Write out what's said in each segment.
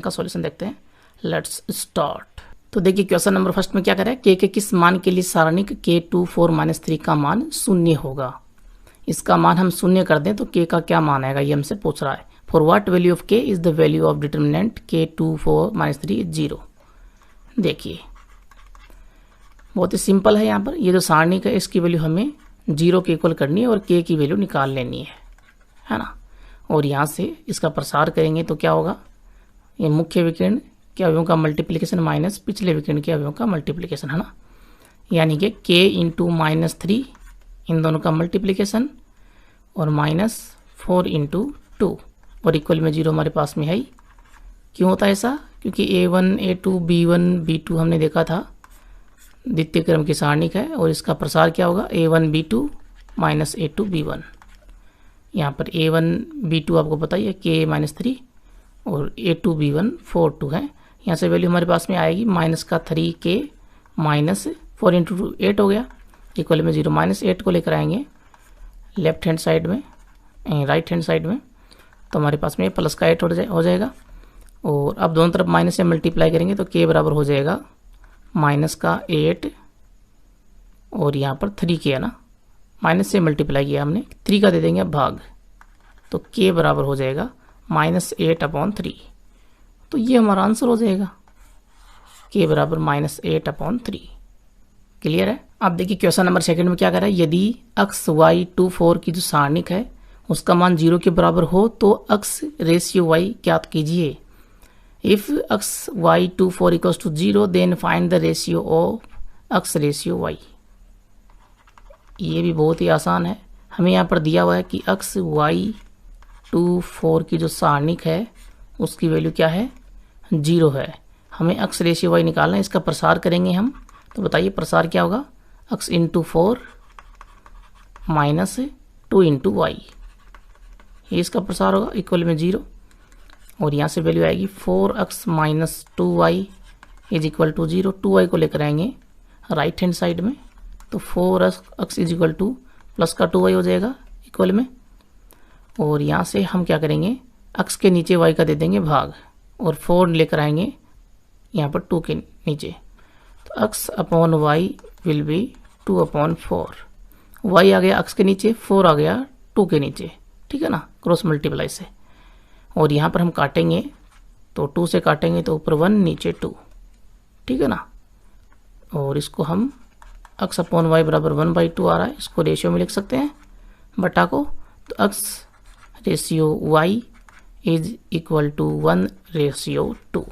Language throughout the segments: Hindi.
का सॉल्यूशन देखते हैं। Let's start. तो देखिए क्वेश्चन नंबर फर्स्ट में क्या करें, के किस मान के लिए सारणिक k2 4 - 3 का मान शून्य होगा। इसका मान हम शून्य कर दें तो k का क्या मान आएगा, ये हमसे पूछ रहा है। For what value of k is the value of determinant k2 4 - 3 0। देखिए बहुत ही सिंपल है। यहाँ पर ये जो सारणिक है इसकी वैल्यू हमें 0 के इक्वल करनी है और k की वैल्यू निकाल लेनी है ना। और यहाँ से इसका प्रसार करेंगे तो क्या होगा, ये मुख्य विकिरण के अवयवों का मल्टीप्लिकेशन माइनस पिछले विकिरण के अवयवों का मल्टीप्लिकेशन है ना, यानी कि k इंटू -3 इन दोनों का मल्टीप्लिकेशन और -4 इंटू 2 और इक्वल में 0 हमारे पास में है ही। क्यों होता है ऐसा, क्योंकि a1 a2 b1 b2 हमने देखा था द्वितीय क्रम की सारणिक है और इसका प्रसार क्या होगा a1 b2 minus a2 b1। यहाँ पर a1 b2 आपको पता ही है k -3 और a2 b1 4 2 है। यहाँ से वैल्यू हमारे पास में आएगी माइनस का 3k माइनस 4 इंटू 2 8 हो गया, इक्वल में 0 -8 को लेकर आएंगे लेफ्ट हैंड साइड में राइट हैंड साइड में, तो हमारे पास में प्लस का 8 हो जाएगा। और अब दोनों तरफ माइनस से मल्टीप्लाई करेंगे तो k बराबर हो जाएगा माइनस का 8 और यहाँ पर 3k है ना, माइनस से मल्टीप्लाई किया हमने, 3 का दे देंगे अब भाग, तो k बराबर हो जाएगा -8/3। तो ये हमारा आंसर हो जाएगा k बराबर -8/3। क्लियर है। अब देखिए क्वेश्चन नंबर सेकंड में क्या कर रहा है, यदि अक्स y2 4 की जो सारणिक है उसका मान 0 के बराबर हो तो अक्स रेशियो y ज्ञात कीजिए। If x y2 4 equals to 0 then find the ratio of x ratio y। ये भी बहुत ही आसान है। हमें यहाँ पर दिया हुआ है कि अक्स y2 4 की जो सारणिक है उसकी वैल्यू क्या है 0 है। हमें अक्स रेशियो y निकालना है, इसका प्रसार करेंगे हम। तो बताइए प्रसार क्या होगा, अक्स इंटू 4 माइनस 2 इंटू वाई, ये इसका प्रसार होगा इक्वल में 0। और यहाँ से वैल्यू आएगी 4x minus 2y is equal to 0। 2y को लेकर आएंगे राइट हैंड साइड में, तो 4x is equal two plus का 2y हो जाएगा इक्वल में। और यहाँ से हम क्या करेंगे, x के नीचे y का दे देंगे भाग और 4 लेकर आएंगे यहाँ पर 2 के नीचे, तो x upon y will be 2/4। y आ गया x के नीचे, 4 आ गया 2 के नीचे, ठीक है ना, क्रॉस मल्टीप्लाई से। और यहाँ पर हम काटेंगे तो 2 से काटेंगे तो ऊपर 1 नीचे 2, ठीक है ना। और इसको हम x अपॉन y बराबर 1/2 आ रहा है, इसको रेशियो में लिख सकते हैं बटा को, तो x ratio y is equal to 1/2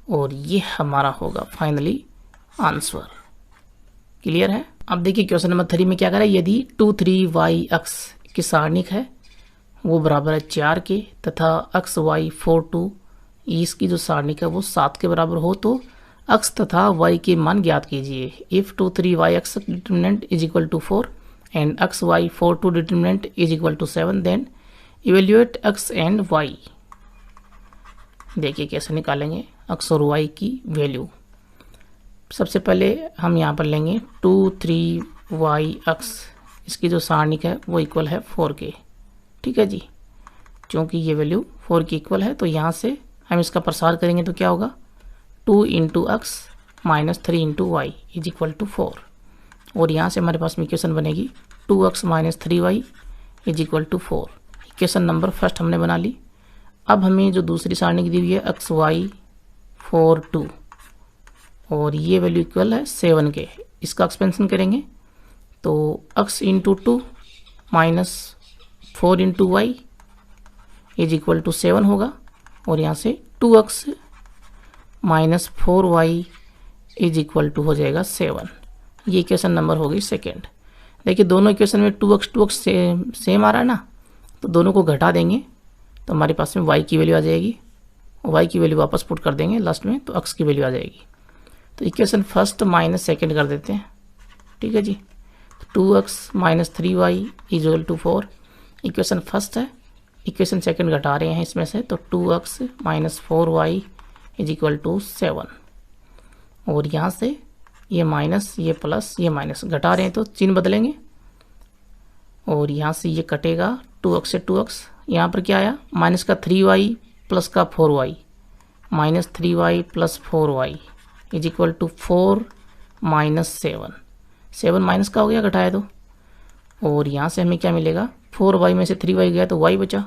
और ये हमारा होगा फाइनली आंसर। क्लियर है। अब देखिए क्वेश्चन नंबर 3 में क्या करें, यदि 2 3y x की सारणिक है वो बराबर है 4 के तथा अक्स y 4 2 इसकी जो सारणिक है वो 7 के बराबर हो तो अक्स तथा y के मान ज्ञात कीजिए। If 2 3y x determinant is equal to 4 and x y 4 2 determinant is equal to 7 then evaluate x and y। देखिए कैसे निकालेंगे अक्स और y की वैल्यू। सबसे पहले हम यहाँ पर लेंगे 2 3y x, इसकी जो सारणिक है वो इक्वल है 4 के, ठीक है जी। क्योंकि ये वैल्यू 4 की इक्वल है तो यहाँ से हम इसका प्रसार करेंगे तो क्या होगा 2 into x minus 3 into y is equal to 4। और यहाँ से हमारे पास में इक्वेशन बनेगी 2x minus 3y is equal to 4। Equation number first हमने बना ली। अब हमें जो दूसरी सारणी दी हुई है एक्स वाई 4 2 और ये वैल्यू इक्वल है 7 के, इसका एक्सपेंशन करेंगे तो x into 2 minus 4 into y is equal to 7 होगा। और यहाँ से 2x minus 4y is equal to हो जाएगा 7। ये इक्वेशन नंबर होगी सेकेंड। देखिए दोनों इक्वेशन में 2x सेम आ रहा है ना, तो दोनों को घटा देंगे तो हमारे पास में y की वैल्यू आ जाएगी, y की वैल्यू वापस पुट कर देंगे लास्ट में तो x की वैल्यू आ जाएगी। तो इक्वेशन फर्स्ट माइनस सेकेंड कर देते हैं, ठीक है जी। 2x minus 3y is equal to 4 equation first है। इक्वेशन सेकेंड घटा रहे हैं इसमें से, तो 2x minus 4y is equal to 7। और यहाँ से ये माइनस ये प्लस ये माइनस घटा रहे हैं तो चिन्ह बदलेंगे और यहाँ से ये कटेगा 2x से 2x। यहाँ पर क्या आया माइनस का 3y प्लस का 4y -3y + 4y is equal to 4 - 7। 7 minus का हो गया घटाया तो, और यहाँ से हमें क्या मिलेगा, 4y में से 3y गया तो y बचा।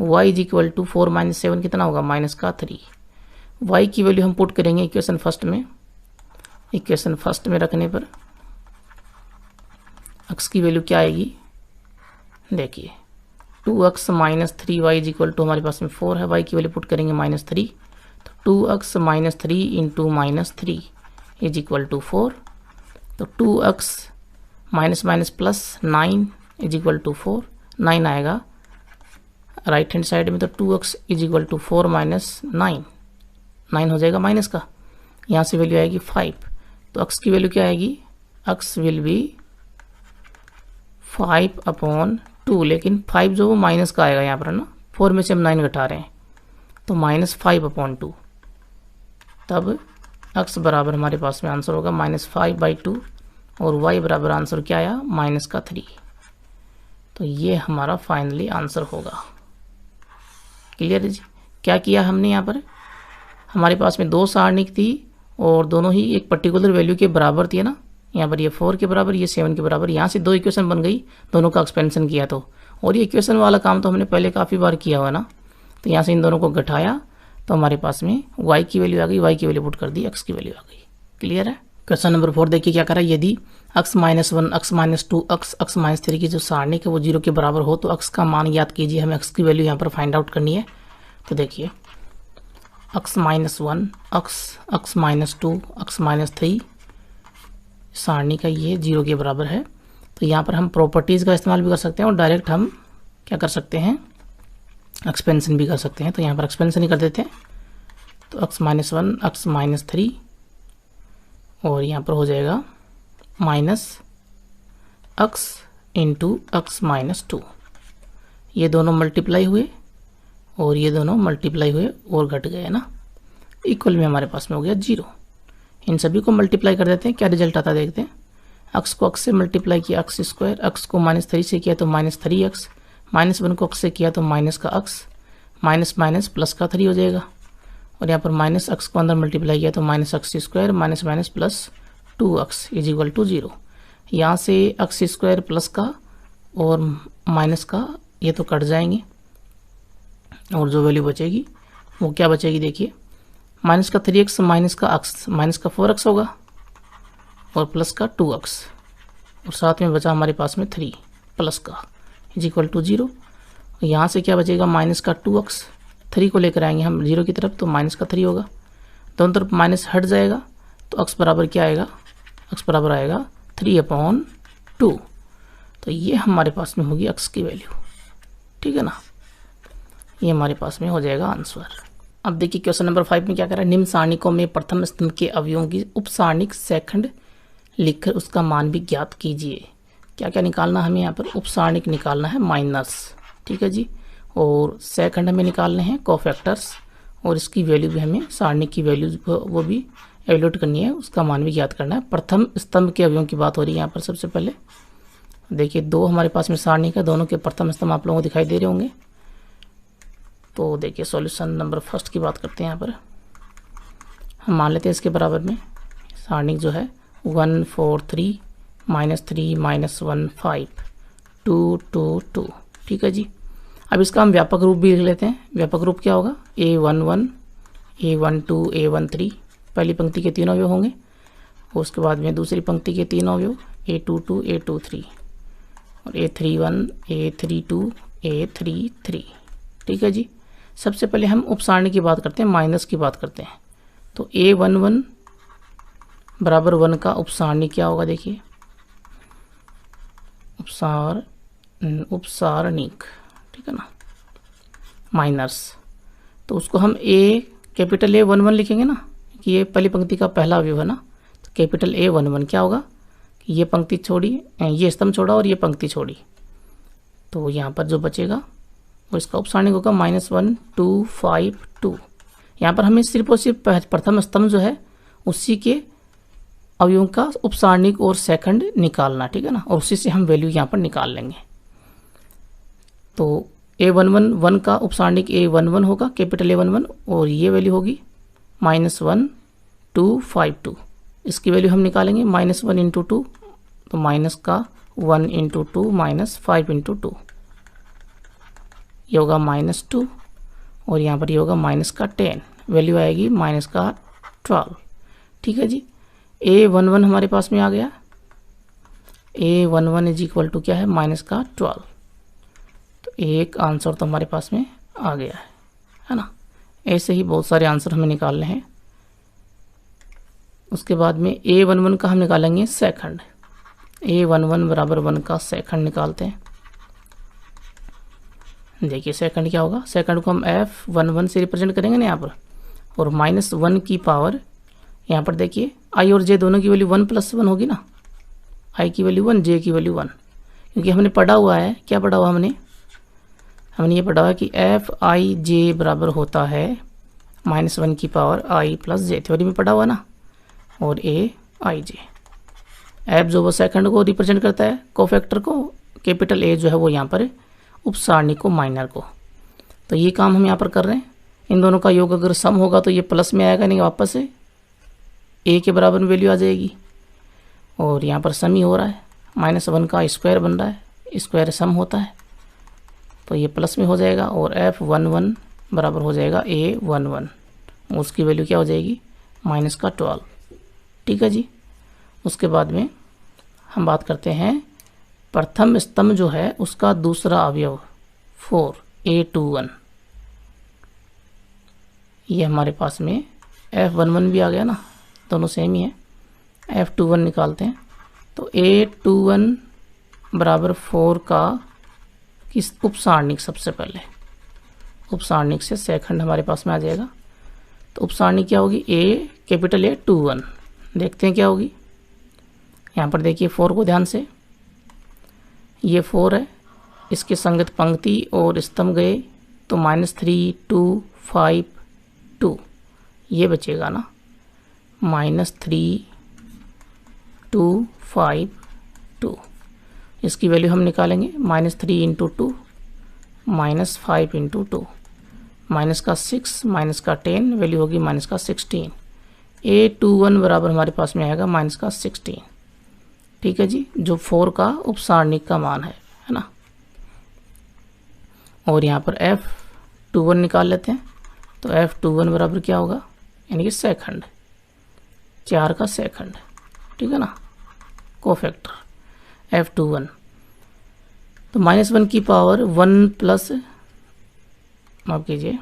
y इज इक्वल टू 4 - 7 कितना होगा, -3। y की वैल्यू हम पुट करेंगे इक्वेशन फर्स्ट में। इक्वेशन फर्स्ट में रखने पर x की वैल्यू क्या आएगी, देखिए 2x - 3y is equal to हमारे पास में 4 है, y की वैल्यू पुट करेंगे -3, तो 2x - 3 into -3 is equal to 4। तो 2x minus minus plus 9 is equal to 4, 9 आएगा राइट हैंड साइड में, तो 2x इज इक्वल टू 4 - 9, 9 हो जाएगा माइनस का, यहाँ से वैल्यू आएगी 5। तो x की वैल्यू क्या आएगी, x विल बी 5/2, लेकिन 5 जो वो माइनस का आएगा यहाँ पर ना, 4 में से हम 9 घटा रहे हैं, तो -5/2। तब x बराबर हमारे पास में आंसर होगा -5/2, और y बराबर आंसर क्या आया, -3। तो ये हमारा फाइनली आंसर होगा। क्लियर है जी। क्या किया हमने यहाँ पर, हमारे पास में 2 सारणिक थी और दोनों ही एक पर्टिकुलर वैल्यू के बराबर थी ना, यहाँ पर ये 4 के बराबर, ये 7 के बराबर, यहाँ से 2 इक्वेशन बन गई, दोनों का एक्सपेंशन किया तो, और ये इक्वेशन वाला काम तो हमने पहले काफ़ी बार किया हुआ ना, तो यहाँ से इन दोनों को घटाया तो हमारे पास में y की वैल्यू आ गई, y की वैल्यू पुट कर दी, x की वैल्यू आ गई। क्लियर है। क्वेश्चन नंबर 4 देखिए क्या करा, यदि x - 1, x - 2, x -3 की जो सारणिक है वो 0 के बराबर हो तो x का मान ज्ञात कीजिए। हमें x की वैल्यू यहाँ पर फाइंड आउट करनी है। तो देखिए x - 1, x - 2, x -3 सारणी का ये 0 के बराबर है। तो यहाँ पर हम प्रॉपर्टीज़ का इस्तेमाल भी कर सकते हैं और डायरेक्ट हम क्या कर सकते हैं, एक्सपेंशन भी कर सकते हैं। तो यहाँ पर एक्सपेंशन ही कर देते हैं, तो x - 1, x -3, और यहाँ पर हो जाएगा -x इंटू x - 2, ये दोनों मल्टीप्लाई हुए और ये दोनों मल्टीप्लाई हुए और घट गए ना, इक्वल में हमारे पास में हो गया 0। इन सभी को मल्टीप्लाई कर देते हैं, क्या रिजल्ट आता है देखते हैं। x को x से मल्टीप्लाई किया x², x को -3 से किया तो -3x, -1 को x से किया तो माइनस का x, माइनस माइनस प्लस का 3 हो जाएगा, और यहाँ पर -x को अंदर मल्टीप्लाई किया तो -x² minus minus plus 2x is equal to 0। यहाँ से x² प्लस का और माइनस का ये तो कट जाएंगे, और जो वैल्यू बचेगी वो क्या बचेगी, देखिए माइनस का 3x माइनस का x, माइनस का 4x होगा और प्लस का 2x, और साथ में बचा हमारे पास में 3 प्लस का इज इक्वल टू 0। यहाँ से क्या बचेगा, माइनस का 2x, 3 को लेकर आएंगे हम 0 की तरफ तो माइनस का 3 होगा, दोनों तरफ माइनस हट जाएगा तो x बराबर क्या आएगा, x बराबर आएगा 3/2। तो ये हमारे पास में होगी x की वैल्यू, ठीक है ना, ये हमारे पास में हो जाएगा आंसर। अब देखिए क्वेश्चन नंबर 5 में क्या कर रहा है, निम्न सारणिकों में प्रथम स्तंभ के अवयवों की उप सारणिक सेकंड लिखकर उसका मान भी ज्ञात कीजिए। क्या क्या निकालना हमें यहाँ पर, उप सारणिक निकालना है माइनस, ठीक है जी, और सेकंड हमें निकालने हैं कोफैक्टर्स, और इसकी वैल्यू भी हमें सारणिक की वैल्यूज वो भी एवेल्यूएट करनी है, उसका मान भी ज्ञात करना है। प्रथम स्तंभ के अवयवों की बात हो रही है यहाँ पर। सबसे पहले देखिए 2 हमारे पास में सारणिक है, दोनों के प्रथम स्तंभ आप लोगों को दिखाई दे रहे होंगे। तो देखिए सॉल्यूशन नंबर फर्स्ट की बात करते हैं। यहाँ पर हम मान लेते हैं इसके बराबर में सारणिक जो है 1 4 3 -3 -1 5 2 2 2, ठीक है जी। अब इसका हम व्यापक रूप भी लिख लेते हैं। व्यापक रूप क्या होगा, A11 A12 A13, पहली पंक्ति के 3 अवयव होंगे, और उसके बाद में दूसरी पंक्ति के 3 अवयव A22 A23 और A31 A32 A33, ठीक है जी। सबसे पहले हम उप सारणी की बात करते हैं, माइनस की बात करते हैं। तो A11 बराबर 1 का उप सारणी क्या होगा, देखिए उपसारणिक, ठीक है ना, माइनस। तो उसको हम कैपिटल A11 लिखेंगे ना, कि ये पहली पंक्ति का पहला अवयव है ना, तो कैपिटल A11 क्या होगा कि ये पंक्ति छोड़ी, ये स्तंभ छोड़ा और ये पंक्ति छोड़ी, तो यहाँ पर जो बचेगा वो इसका उपसारणिक होगा -1 2 5 2। यहाँ पर हमें सिर्फ और सिर्फ प्रथम स्तंभ जो है उसी के अवयवों का उपसारणिक और सेकंड निकालना, ठीक है ना, और उसी से हम वैल्यू यहाँ पर निकाल लेंगे। तो A11 1 का उपसारणिक A11 होगा, कैपिटल A11, और ये वैल्यू होगी -1 2 5 2। इसकी वैल्यू हम निकालेंगे -1 इंटू 2, तो माइनस का 1 इंटू 2 माइनस 5 इंटू 2, ये होगा -2 और यहाँ पर ये होगा माइनस का 10, वैल्यू आएगी माइनस का 12। ठीक है जी, A11 हमारे पास में आ गया। A11 इज इक्वल टू क्या है, माइनस का 12। तो एक आंसर तो हमारे पास में आ गया है ना। ऐसे ही बहुत सारे आंसर हमें निकालने हैं। उसके बाद में A11 का हम निकालेंगे सेकंड। A11 बराबर 1 का सेकंड निकालते हैं। देखिए सेकंड क्या होगा, सेकंड को हम F11 से रिप्रेजेंट करेंगे ना यहाँ पर, और -1 की पावर यहाँ पर देखिए I और J दोनों की वैल्यू 1 + 1 होगी ना। I की वैल्यू 1, J की वैल्यू 1, क्योंकि हमने पढ़ा हुआ है, क्या पढ़ा हुआ हमने ये पढ़ा हुआ है कि Fij बराबर होता है -1 की पावर I + J, थ्योरी में पढ़ा हुआ ना। और Aij, F जो वो सेकंड को रिप्रेजेंट करता है, कोफैक्टर को, कैपिटल A जो है वो यहाँ पर उप सारणी को, माइनर को। तो ये काम हम यहाँ पर कर रहे हैं। इन दोनों का योग अगर सम होगा तो ये प्लस में आएगा, नहीं वापस से A के बराबर में वैल्यू आ जाएगी। और यहाँ पर सम ही हो रहा है, -1 का स्क्वायर बन रहा है, स्क्वायर सम होता है, तो ये प्लस में हो जाएगा। और F11 बराबर हो जाएगा A11, उसकी वैल्यू क्या हो जाएगी, माइनस का 12। ठीक है जी। उसके बाद में हम बात करते हैं प्रथम स्तंभ जो है उसका दूसरा अवयव 4 A21। ये हमारे पास में F11 भी आ गया ना, दोनों सेम ही है। F21 निकालते हैं, तो A21 बराबर 4 का किस उपसारणिक, सबसे पहले उपसारणिक से सेकंड हमारे पास में आ जाएगा। तो उपसारणिक क्या होगी, A कैपिटल A21। देखते हैं क्या होगी। यहाँ पर देखिए 4 को ध्यान से, ये 4 है, इसके संगत पंक्ति और स्तंभ गए तो -3 2 5 2 ये बचेगा ना, -3 2 5 2। इसकी वैल्यू हम निकालेंगे, -3 इंटू 2 -5 इंटू 2, माइनस का 6 माइनस का 10, वैल्यू होगी माइनस का 16। A21 बराबर हमारे पास में आएगा माइनस का 16। ठीक है जी, जो 4 का उपसारणिक का मान है ना। और यहाँ पर F21 निकाल लेते हैं, तो F21 बराबर क्या होगा, यानी कि सेकंड, 4 का सेकंड। ठीक है ना, कोफैक्टर F21। तो -1 की पावर 1 प्लस, माफ कीजिए,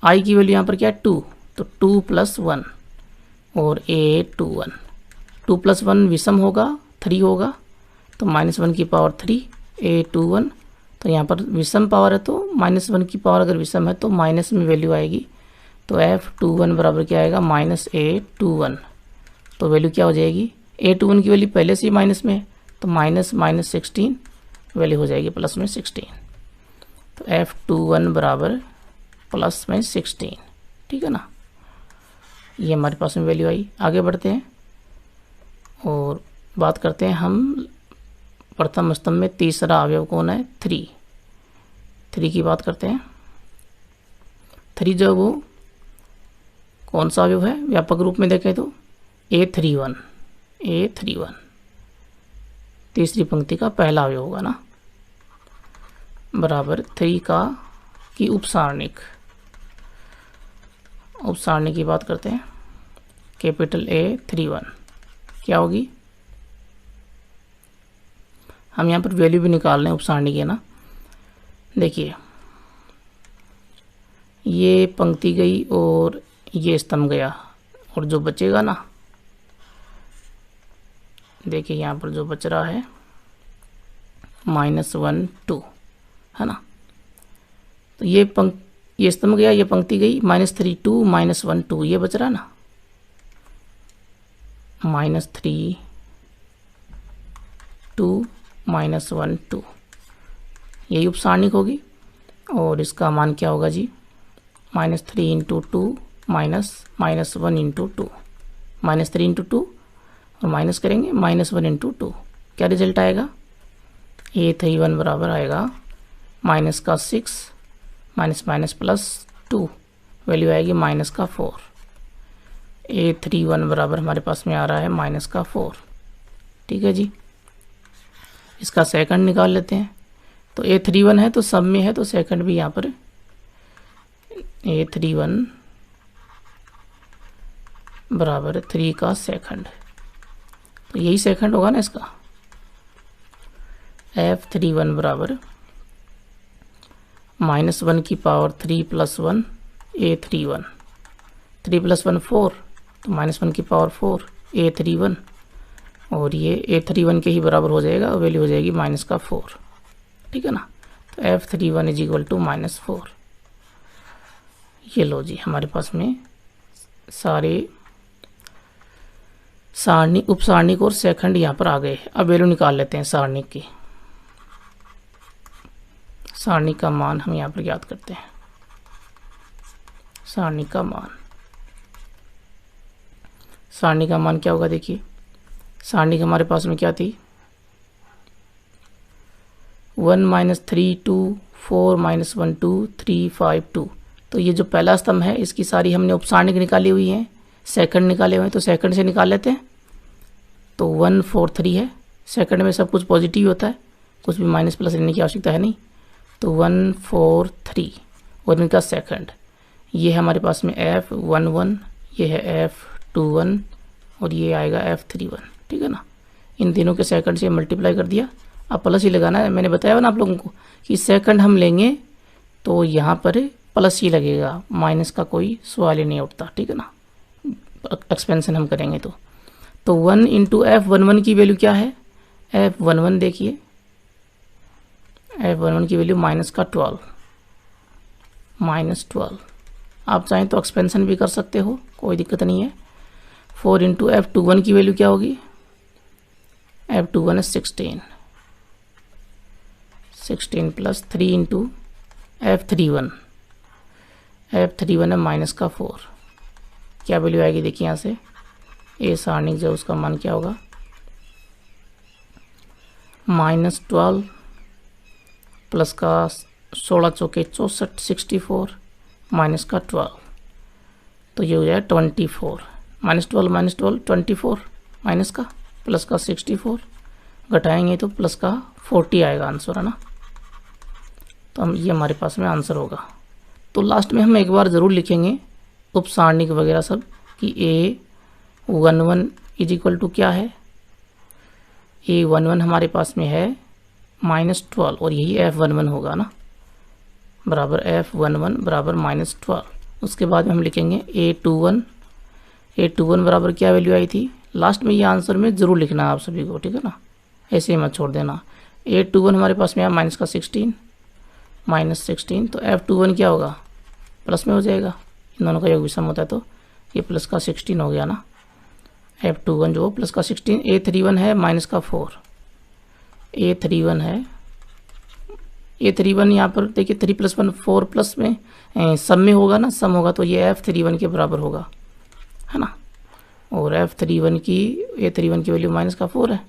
I की वैल्यू यहाँ पर क्या है 2, तो 2 + 1 और A21। 2 + 1 विषम होगा, 3 होगा, तो -1 की पावर 3 A21। तो यहाँ पर विषम पावर है, तो -1 की पावर अगर विषम है तो माइनस में वैल्यू आएगी। तो F21 बराबर क्या आएगा, -A21। तो वैल्यू क्या हो जाएगी, A21 की वैल्यू पहले से ही माइनस में है, तो -16 वैल्यू हो जाएगी प्लस में 16। तो F21 बराबर प्लस में 16। ठीक है ना, ये हमारे पास में वैल्यू आई। आगे बढ़ते हैं और बात करते हैं हम प्रथम स्तंभ में तीसरा अवयव कौन है, 3 की बात करते हैं। 3 जो वो कौन सा अवयव है, व्यापक रूप में देखें तो A31 तीसरी पंक्ति का पहला अवयव होगा ना, बराबर 3 का की उपसारणिक की बात करते हैं, कैपिटल A31 क्या होगी। हम यहाँ पर वैल्यू भी निकाल रहे हैं उपसारणी की ना। देखिए ये पंक्ति गई और ये स्तंभ गया, और जो बचेगा ना, देखिए यहाँ पर जो बच रहा है -1 2 है ना। तो ये स्तंभ गया, ये पंक्ति गई, -3 2 -1 2 ये बच रहा ना, -3 2 -1 2 यही उपसारणिक होगी। और इसका मान क्या होगा जी, -3 इंटू 2 -1 इंटू 2, -3 इंटू 2 और माइनस करेंगे -1 इंटू 2, क्या रिजल्ट आएगा, A31 बराबर आएगा -6 -+ 2 वैल्यू आएगी माइनस का 4। A31 बराबर हमारे पास में आ रहा है माइनस का 4। ठीक है जी, इसका सेकंड निकाल लेते हैं। तो A31 है तो सब में है, तो सेकंड भी यहाँ पर A31 बराबर 3 का सेकंड, तो यही सेकंड होगा ना इसका। F31 बराबर -1 की पावर 3 + 1 A31, 3 + 1 4, तो -1 की पावर 4 A31, और ये A31 के ही बराबर हो जाएगा, वैल्यू हो जाएगी -4। ठीक है ना, तो F31 = -4। ये लो जी, हमारे पास में सारे सारणी, उप सारणिक और सेकंड यहाँ पर आ गए। अब वैल्यू निकाल लेते हैं सारणिक की। सारणिक का मान हम यहाँ पर ज्ञात करते हैं। सारणिक का मान, सारणिक का मान क्या होगा, देखिए सारणिक हमारे पास में क्या थी, 1 - 3 2 4 - 1 2 3 5 2। तो ये जो पहला स्तंभ है इसकी सारी हमने उपसारणिक निकाली हुई है, सेकंड निकाले हुए हैं, तो सेकंड से निकाल लेते हैं। तो 1 4 3 है, सेकंड में सब कुछ पॉजिटिव होता है, कुछ भी माइनस प्लस लेने की आवश्यकता है नहीं। तो 1 4 3 और इनका सेकंड, ये है हमारे पास में F11, ये है F21 और ये आएगा F31। ठीक है ना, इन तीनों के सेकंड से मल्टीप्लाई कर दिया। अब प्लस ही लगाना है, मैंने बताया ना आप लोगों को कि सेकंड हम लेंगे तो यहाँ पर प्लस ही लगेगा, माइनस का कोई सवाल ही नहीं उठता। ठीक है ना, एक्सपेंशन हम करेंगे तो 1 × F11 की वैल्यू क्या है, F11 देखिए, F11 की वैल्यू -12। आप चाहें तो एक्सपेंशन भी कर सकते हो, कोई दिक्कत नहीं है। 4 × F21 की वैल्यू क्या होगी, F21 है 16 + 3 × F31, F31 है -4। क्या वैल्यू आएगी देखिए यहाँ से, ए सारणिक जो उसका मान क्या होगा, -12 प्लस का 16 चौके 64 64 माइनस का 12, तो ये हो जाए 24। -12 24 माइनस का प्लस का 64, घटाएंगे तो प्लस का 40 आएगा आंसर, है ना। तो हम ये हमारे पास में आंसर होगा। तो लास्ट में हम एक बार ज़रूर लिखेंगे उप सारणिक वगैरह सब कि A11 = क्या है, A11 हमारे पास में है -12 और यही F11 होगा ना, बराबर F11 बराबर -12। उसके बाद में हम लिखेंगे A21 बराबर क्या वैल्यू आई थी, लास्ट में ये आंसर में ज़रूर लिखना है आप सभी को। ठीक है ना, ऐसे ही मत छोड़ देना। A21 हमारे पास में है -16, तो F21 क्या होगा, प्लस में हो जाएगा, इन दोनों का योग विषम होता है तो ये प्लस का 16 हो गया ना। F21 जो प्लस का 16, A31 है -4, A31 है, A31 यहाँ पर देखिए 3 + 1 4 प्लस में सम में होगा ना, सम होगा तो ये F31 के बराबर होगा, है ना। और A31 की वैल्यू -4 है,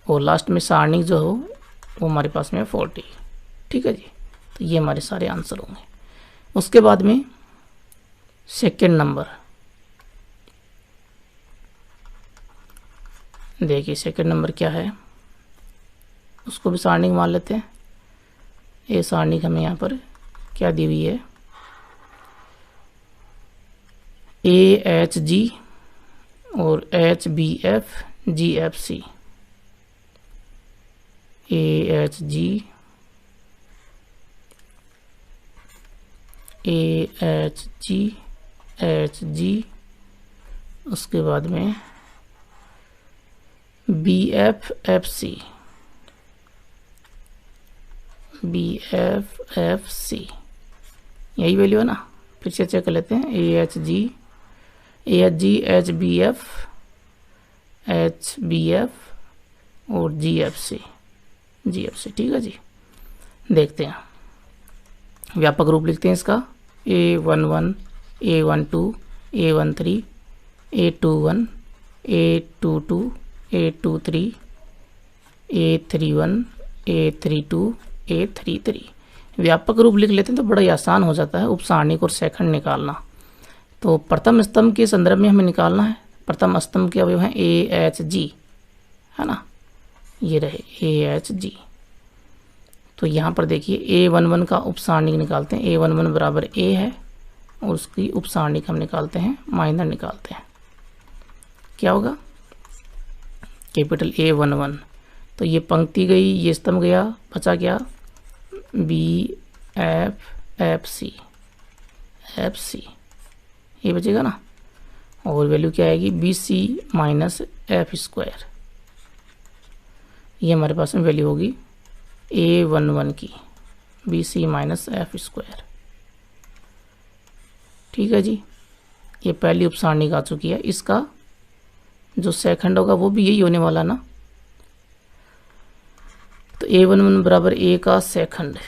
और लास्ट में सारणिक जो हो वो हमारे पास में 40। ठीक है जी, तो ये हमारे सारे आंसर होंगे। उसके बाद में सेकेंड नंबर देखिए, सेकेंड नंबर क्या है, उसको भी सारणिक मान लेते हैं। ये सारणिक हमें यहाँ पर क्या दी हुई है, AHG और HBF GFC, AHG HG, उसके बाद में BFFC, यही वैल्यू है ना। फिर से चेक कर लेते हैं, AHG HBF और GFC। ठीक है जी, देखते हैं, व्यापक रूप लिखते हैं इसका, A11 A12 A13 A21 A22 A23 A31 A32 A33, व्यापक रूप लिख लेते हैं तो बड़ा ही आसान हो जाता है उपसारणिक और सेखंड निकालना। तो प्रथम स्तंभ के संदर्भ में हमें निकालना है। प्रथम स्तंभ के अवयव हैं AHG, है ना, ये रहे AHG। तो यहाँ पर देखिए A11 का उपसारणिक निकालते हैं। A11 बराबर A है और उसकी उपसारणिक हम निकालते हैं, माइनर निकालते हैं। क्या होगा, कैपिटल A11। तो ये पंक्ति गई, ये स्तंभ गया, बचा क्या BFFC, FC ये बचेगा ना। और वैल्यू क्या आएगी BC माइनस F स्क्वायर। ये हमारे पास में वैल्यू होगी A11 की, BC माइनस F स्क्वायर। ठीक है जी, ये पहली उपसारणिक आ चुकी है। इसका जो सेकंड होगा वो भी यही होने वाला ना। तो A11 बराबर A का सेकंड,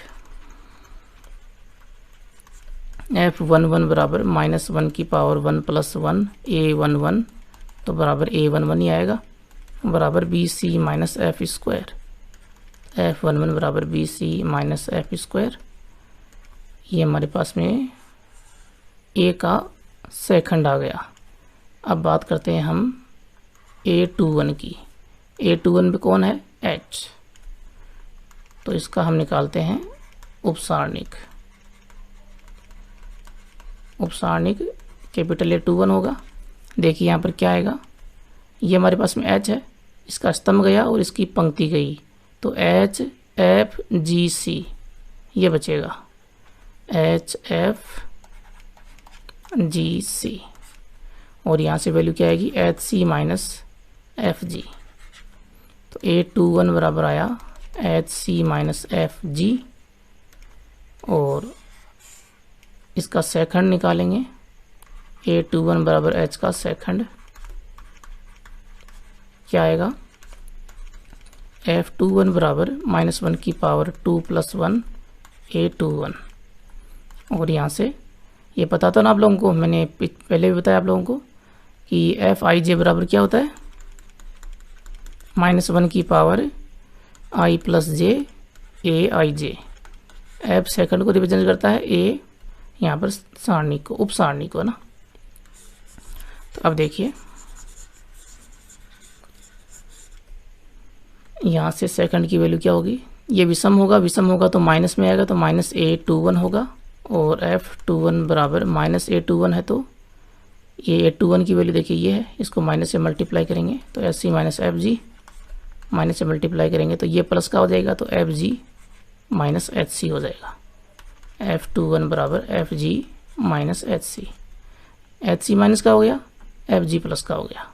F11 बराबर -1 की पावर 1 + 1 A11, तो बराबर A11 ही आएगा, बराबर BC minus F square. F11 बराबर BC माइनस F स्क्वायर। ये हमारे पास में A का सेकंड आ गया। अब बात करते हैं हम A21 की। A21 में कौन है, H, तो इसका हम निकालते हैं उपसारणिक। उपसारणिक कैपिटल A21 होगा। देखिए यहाँ पर क्या आएगा, ये हमारे पास में H है, इसका स्तंभ गया और इसकी पंक्ति गई, तो HFGC ये बचेगा, HFGC। और यहाँ से वैल्यू क्या आएगी HC माइनस FG। तो A21 बराबर आया HC माइनस FG। और इसका सेकंड निकालेंगे, A21 बराबर H का सेकंड, क्या आएगा F21 बराबर -1 की पावर 2 + 1 A21। और यहाँ से ये पता था ना आप लोगों को, मैंने पहले भी बताया आप लोगों को कि Fij बराबर क्या होता है, -1 की power I + j Aij। F second को रिप्रेजेंट करता है, A यहाँ पर सारणी को, उप सारणी को ना। तो अब देखिए यहाँ से सेकंड की वैल्यू क्या होगी, ये विषम होगा, विषम होगा तो माइनस में आएगा, तो -A21 होगा। और F21 बराबर -A21 है, तो ये A21 की वैल्यू देखिए ये है, इसको माइनस से मल्टीप्लाई करेंगे तो SC माइनस FG, माइनस से मल्टीप्लाई करेंगे तो ये प्लस का हो जाएगा, तो FG माइनस HC हो जाएगा। F21 बराबर FG minus HC, HC minus का हो गया, FG प्लस का हो गया।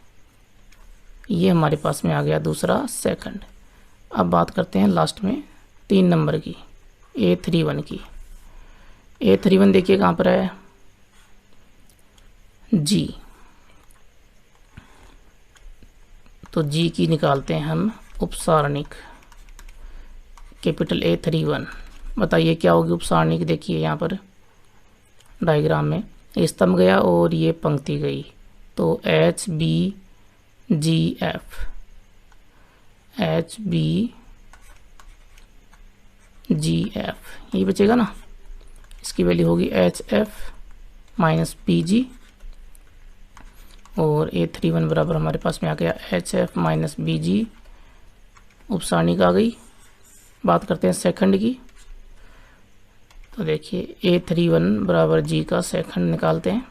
ये हमारे पास में आ गया दूसरा सेकंड। अब बात करते हैं लास्ट में 3 नंबर की, A31 की। A31 देखिए कहाँ पर है, G। तो G की निकालते हैं हम उपसारणिक, कैपिटल A31। बताइए क्या होगी उपसारणिक। देखिए यहाँ पर डायग्राम में ये स्तंभ गया और ये पंक्ति गई, तो HBGF, HBGF ये बचेगा ना। इसकी वैल्यू होगी HF माइनस PG। और A31 बराबर हमारे पास में आ गया HF माइनस BG, उपसारणिक आ गई। बात करते हैं सेकंड की। तो देखिए A31 बराबर G का सेकंड निकालते हैं,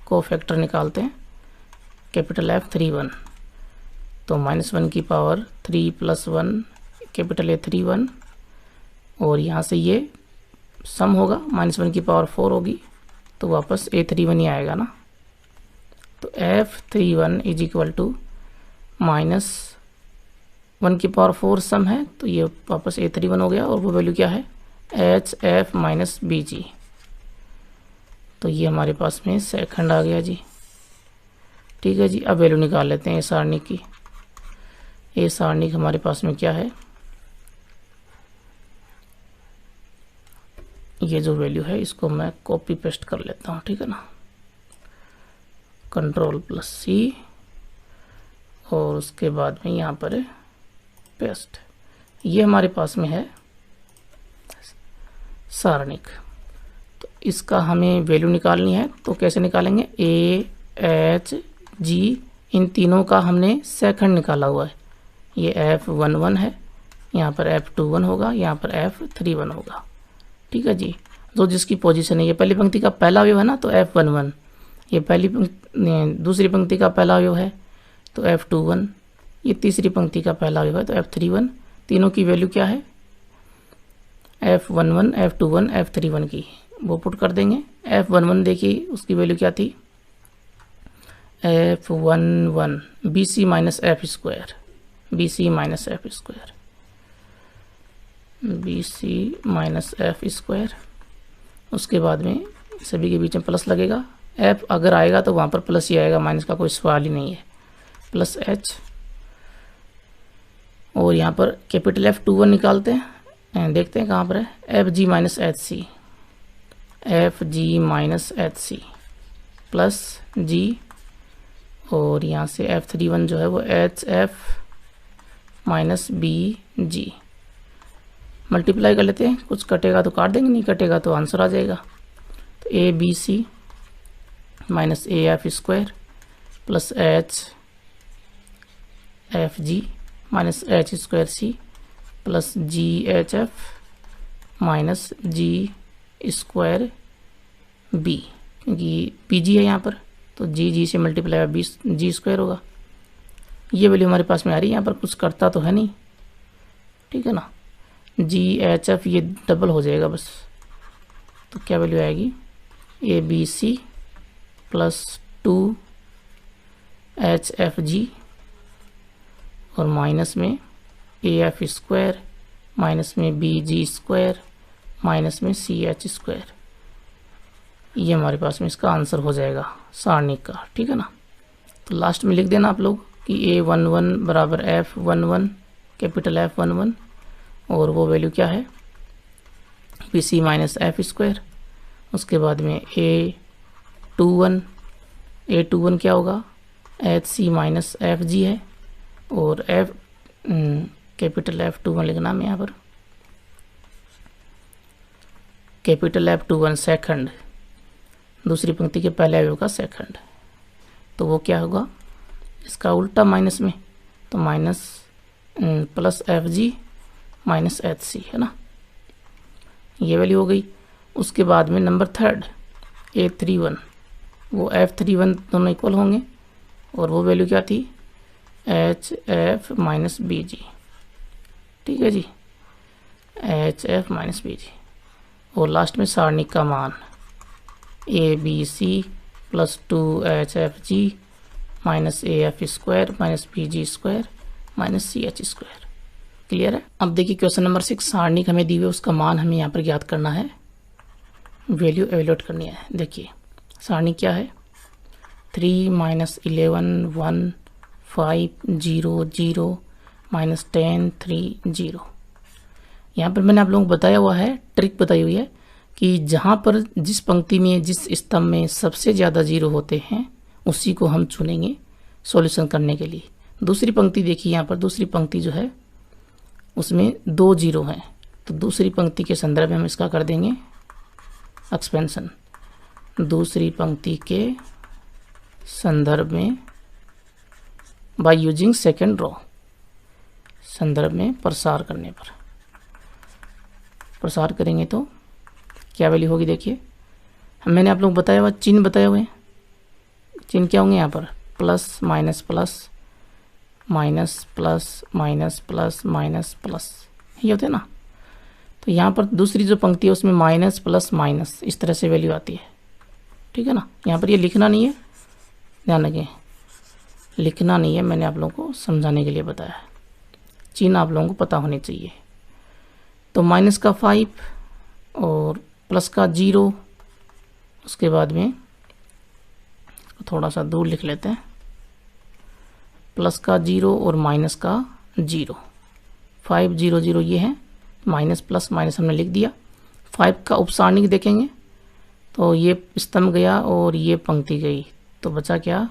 कोफैक्टर निकालते हैं, कैपिटल F31। तो -1 की पावर 3 + 1 कैपिटल A31। और यहाँ से ये सम होगा, -1 की पावर 4 होगी, तो वापस A31 ही आएगा ना। तो F31 इज इक्वल टू -1 की पावर 4 सम है, तो ये वापस A31 हो गया। और वो वैल्यू क्या है, HF माइनस BG। तो ये हमारे पास में सेकंड आ गया जी। ठीक है जी, अब वैल्यू निकाल लेते हैं ए सारणी की। ए सारणी हमारे पास में क्या है, ये जो वैल्यू है इसको मैं कॉपी पेस्ट कर लेता हूँ, ठीक है ना, Ctrl+C और उसके बाद में यहाँ पर पेस्ट। ये हमारे पास में है सारणिक। तो इसका हमें वैल्यू निकालनी है, तो कैसे निकालेंगे, ए एच जी इन तीनों का हमने सेकंड निकाला हुआ है। ये F11 है, यहाँ पर F21 होगा, यहाँ पर F31 होगा। ठीक है जी, जो जिसकी पोजीशन है, ये पहली पंक्ति का पहला अवयव है ना, तो F11, ये दूसरी पंक्ति का पहला अवयव है तो F21, ये तीसरी पंक्ति का पहला अवयव है तो F31। तीनों की वैल्यू क्या है, F11, F21, F31 की वो पुट कर देंगे। F11 देखिए उसकी वैल्यू क्या थी, F11 BC minus F square, BC minus F square, BC minus F square. उसके बाद में सभी के बीच में प्लस लगेगा, F अगर आएगा तो वहाँ पर प्लस ही आएगा, माइनस का कोई सवाल ही नहीं है, प्लस H। और यहाँ पर कैपिटल F21 निकालते हैं, देखते हैं कहाँ पर है, FG minus HC, FG minus HC plus G, और यहाँ से F31 जो है वो HF माइनस BG। मल्टीप्लाई कर लेते हैं, कुछ कटेगा तो काट देंगे, नहीं कटेगा तो आंसर आ जाएगा। तो ABC minus AF square plus HFG minus H square C plus GHF minus G square B, क्योंकि PG है यहाँ पर तो G से मल्टीप्लाई G स्क्वायर होगा। ये वैल्यू हमारे पास में आ रही है, यहाँ पर कुछ करता तो है नहीं, ठीक है ना। GHF ये डबल हो जाएगा बस, तो क्या वैल्यू आएगी, ABC प्लस 2HFG और माइनस में AF स्क्वायर माइनस में BG स्क्वायर माइनस में CH स्क्वायर। ये हमारे पास में इसका आंसर हो जाएगा सारणिक का, ठीक है ना। तो लास्ट में लिख देना आप लोग कि A11 बराबर F11 कैपिटल F11 और वो वैल्यू क्या है, BC माइनस एफ स्क्वायर। उसके बाद में A21 क्या होगा, HC माइनस FG है, और कैपिटल F21 लिखना मैं यहाँ पर, कैपिटल F21 सेकंड, दूसरी पंक्ति के पहले अवयव का सेकंड, तो वो क्या होगा, इसका उल्टा माइनस में, तो minus plus FG minus HC है ना, ये वैल्यू हो गई। उसके बाद में नंबर थर्ड A31, वो F31 दोनों इक्वल होंगे और वो वैल्यू क्या थी, HF माइनस BG, ठीक है जी, HF माइनस BG। और लास्ट में सारणिक का मान ABC plus 2HFG minus AF square minus BG square minus CH square. Clear है। अब देखिए क्वेश्चन नंबर 6, सारणिक हमें दी हुई, उसका मान हमें यहाँ पर ज्ञात करना है, वैल्यू एवेल्यूएट करनी है। देखिए सारणिक क्या है, 3 माइनस 11 1 5 0 0 माइनस 10 3 0। यहाँ पर मैंने आप लोगों को बताया हुआ है, ट्रिक बताई हुई है कि जहाँ पर जिस पंक्ति में जिस स्तंभ में सबसे ज़्यादा जीरो होते हैं उसी को हम चुनेंगे सॉल्यूशन करने के लिए। दूसरी पंक्ति देखिए, यहाँ पर दूसरी पंक्ति जो है उसमें 2 जीरो हैं, तो दूसरी पंक्ति के संदर्भ में हम इसका कर देंगे एक्सपेंशन, दूसरी पंक्ति के संदर्भ में बाय यूजिंग सेकेंड रो, संदर्भ में प्रसार करने पर, प्रसार करेंगे तो क्या वैल्यू होगी। देखिए मैंने आप लोग बताया हुआ चिन्ह बताए हुए हैं, चिन्ह क्या होंगे यहाँ पर, plus minus plus minus plus minus plus minus plus, ये होते हैं ना। तो यहाँ पर दूसरी जो पंक्ति है उसमें माइनस प्लस माइनस इस तरह से वैल्यू आती है, ठीक है ना। यहाँ पर ये लिखना नहीं है, ध्यान रखें, लिखना नहीं है, मैंने आप लोगों को समझाने के लिए बताया है, चिन्ह आप लोगों को पता होने चाहिए। तो माइनस का 5 और प्लस का 0, उसके बाद में थोड़ा सा दूर लिख लेते हैं, प्लस का 0 और माइनस का 0, 5 0 0 ये है, माइनस प्लस माइनस हमने लिख दिया। 5 का उपसारणिक देखेंगे तो ये स्तंभ गया और ये पंक्ति गई, तो बचा क्या,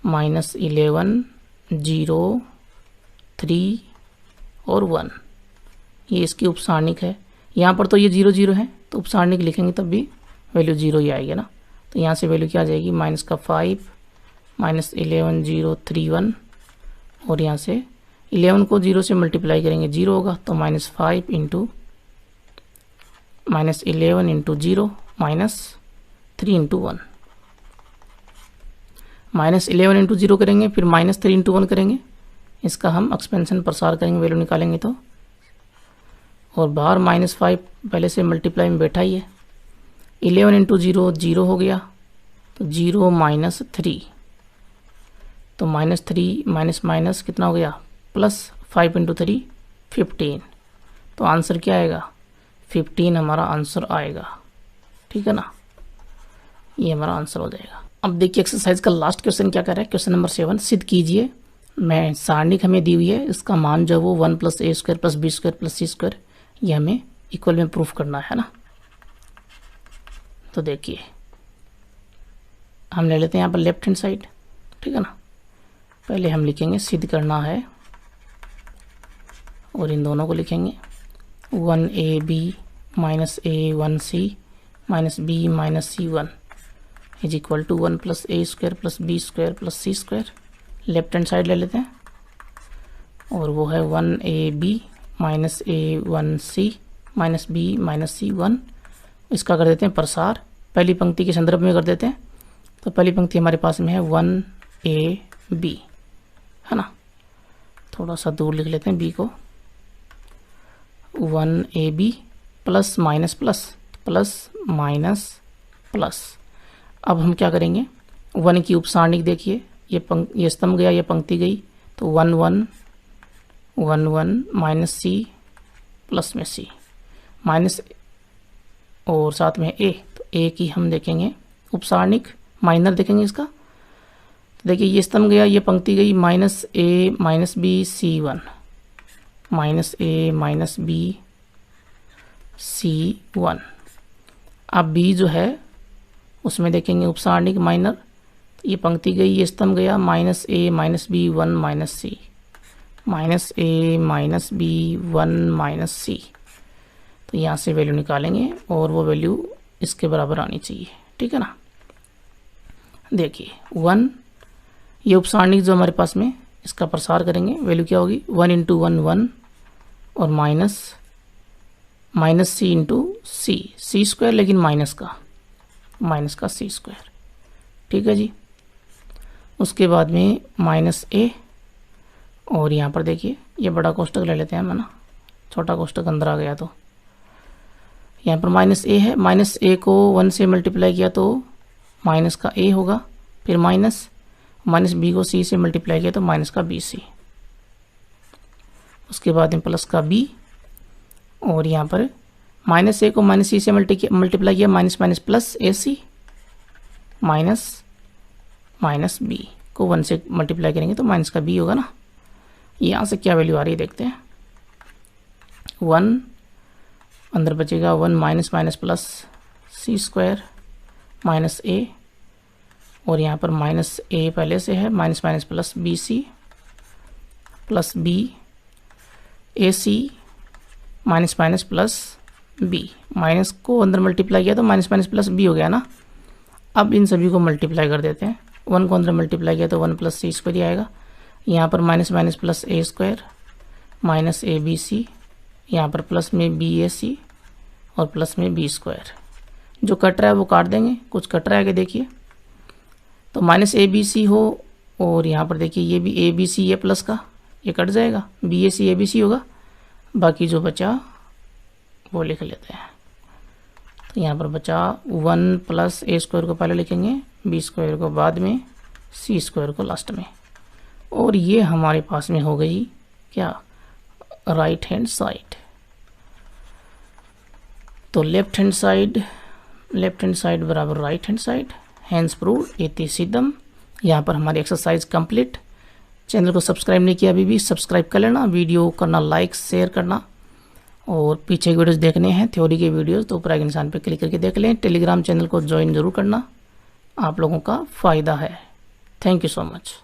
माइनस 11 0 3 और 1, ये इसकी उपसारणिक है। यहाँ पर तो ये 0 0 है, तो उपसारणिक लिखेंगे तब भी वैल्यू 0 ही आएगी ना। तो यहाँ से वैल्यू क्या आ जाएगी, -5 -11 0 3 1, और यहाँ से 11 को 0 से मल्टीप्लाई करेंगे 0 होगा, तो -5 इंटू -11 इंटू 0 -3 इंटू 1, -11 इंटू 0 करेंगे, फिर -3 इंटू 1 करेंगे, इसका हम एक्सपेंशन प्रसार करेंगे, वैल्यू निकालेंगे तो, और बाहर -5 पहले से मल्टीप्लाई में बैठा ही है, 11 इंटू 0 0 हो गया, तो 0 -3, तो -3 माइनस कितना हो गया, +5 इंटू 3 15, तो आंसर क्या आएगा, 15 हमारा आंसर आएगा। ठीक है ना, ये हमारा आंसर हो जाएगा। अब देखिए एक्सरसाइज का लास्ट क्वेश्चन क्या कर रहा है, क्वेश्चन नंबर 7, सिद्ध कीजिए, मैं सारणिक हमें दी हुई है, इसका मान जो वो 1 + a² + b² + c², ये हमें इक्वल में प्रूफ करना है ना। तो देखिए हम ले लेते हैं यहाँ पर लेफ्ट हैंड साइड, ठीक है ना। पहले हम लिखेंगे सिद्ध करना है, और इन दोनों को लिखेंगे 1ab - a1c - b - c1 is equal to 1 + a² + b² + c²। Left hand side ले लेते हैं, और वो है 1ab - a1c - b - c1। इसका कर देते हैं प्रसार, पहली पंक्ति के संदर्भ में कर देते हैं। तो पहली पंक्ति हमारे पास में है 1ab, है ना, थोड़ा सा दूर लिख लेते हैं b को, 1ab plus minus plus plus minus plus. अब हम क्या करेंगे, 1 की उपसारणिक देखिए, ये स्तंभ गया, ये पंक्ति गई, तो 1 1 1 1 माइनस c प्लस में c माइनस, और साथ में a, तो a की हम देखेंगे उपसारणिक माइनर देखेंगे इसका। तो देखिए ये स्तंभ गया, ये पंक्ति गई, -a - b c1 -a - b c1। अब b जो है उसमें देखेंगे उपसारणिक माइनर, ये पंक्ति गई, ये स्तंभ गया, -a - b 1 - c -a - b 1 - c। तो यहाँ से वैल्यू निकालेंगे, और वो वैल्यू इसके बराबर आनी चाहिए। ठीक है ना, देखिए 1, ये उपसारणिक जो हमारे पास में, इसका प्रसार करेंगे, वैल्यू क्या होगी, 1 इंटू 1 1, और माइनस c इंटू c², लेकिन माइनस का c²। ठीक है जी, उसके बाद में -a, और यहाँ पर देखिए ये बड़ा कोष्टक ले लेते हैं हम, है ना, छोटा कोष्टक अंदर आ गया, तो यहाँ पर -a है, -a को 1 से मल्टीप्लाई किया तो माइनस का a होगा, फिर माइनस b को c से मल्टीप्लाई किया तो माइनस का bc, उसके बाद में प्लस का b, और यहाँ पर -a को -c से मल्टीप्लाई किया, minus plus ac, minus b को 1 से मल्टीप्लाई करेंगे तो माइनस का b होगा ना। यहाँ से क्या वैल्यू आ रही है देखते हैं, 1 अंदर बचेगा, 1 minus plus c² minus a, और यहाँ पर -a पहले से है, minus plus bc plus b ac minus plus b, minus को अंदर मल्टीप्लाई किया तो माइनस प्लस b हो गया ना। अब इन सभी को मल्टीप्लाई कर देते हैं, 1 को अंदर मल्टीप्लाई किया तो 1 + c² ही आएगा, यहाँ पर minus plus a² minus abc, यहाँ पर प्लस में bac और प्लस में b²। जो कट रहा है वो काट देंगे, कुछ कट रहा है कि देखिए, तो -abc हो, और यहाँ पर देखिए ये भी abc है प्लस का, ये कट जाएगा, bac abc होगा, बाकी जो बचा वो लिख लेते हैं। तो यहाँ पर बचा 1 + a² को पहले लिखेंगे, b² को बाद में, c² को लास्ट में, और ये हमारे पास में हो गई क्या, राइट हैंड साइड। तो लेफ्ट हैंड साइड बराबर right hand side, hence proved, इति सिद्धम। यहाँ पर हमारी एक्सरसाइज कंप्लीट। चैनल को सब्सक्राइब नहीं किया अभी भी सब्सक्राइब कर लेना, वीडियो करना लाइक शेयर करना, और पीछे के वीडियोस देखने हैं थ्योरी के वीडियोस तो ऊपर आइकन निशान पे क्लिक करके देख लें। टेलीग्राम चैनल को ज्वाइन जरूर करना, आप लोगों का फ़ायदा है। Thank you so much.